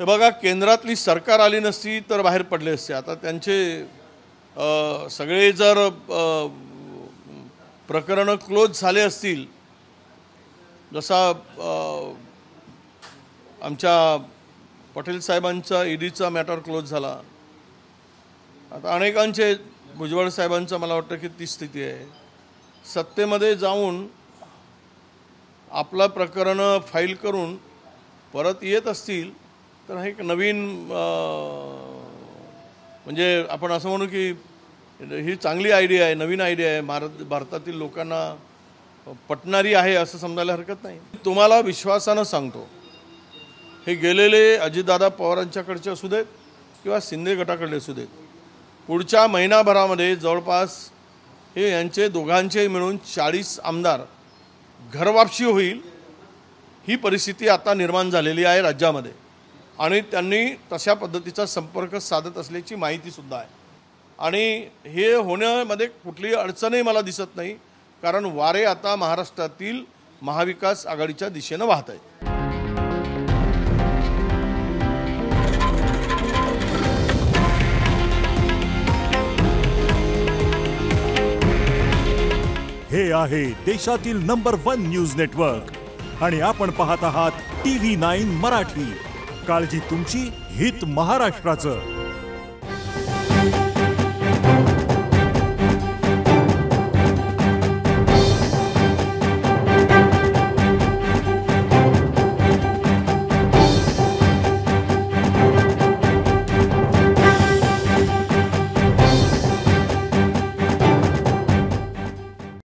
हे बघा, केंद्रातली सरकार आली नसती तर बाहेर पडले असते. आता त्यांचे सगळे जर प्रकरणं क्लोज झाले असतील, जसा आमच्या पटेल साहेबांचा ईडीचा मॅटर क्लोज झाला, आता अनेकांचे भुजबळ साहेबांचं मला वाटतं की ती स्थिती आहे. सत्तेमध्ये जाऊन आपलं प्रकरण फाईल करून परत येत असतील तर हे एक नवीन म्हणजे आपण असं म्हणू की ही चांगली आयडिया आहे, नवीन आयडिया आहे, भारतातील लोकांना पटणारी आहे असं समजायला हरकत नाही. तुम्हाला विश्वासानं सांगतो, हे गेलेले अजितदादा पवारांच्याकडचे असू देत किंवा शिंदे गटाकडले असू देत, पुढच्या महिनाभरामध्ये जवळपास हे यांचे दोघांचे मिळून 40 आमदार घरवापसी होईल. ही परिस्थिती आता निर्माण झालेली आहे राज्यामध्ये आणि त्यांनी तशा पद्धतीचा संपर्क साधत असल्याची माहितीसुद्धा आहे. आणि हे होण्यामध्ये कुठलीही अडचणही मला दिसत नाही, कारण वारे आता महाराष्ट्रातील महाविकास आघाडीच्या दिशेनं वाहत आहे. हे आहे देशातील नंबर 1 न्यूज नेटवर्क आणि आपण पाहत आहात TV9 मराठी. काळजी तुमची, हित महाराष्ट्राचं.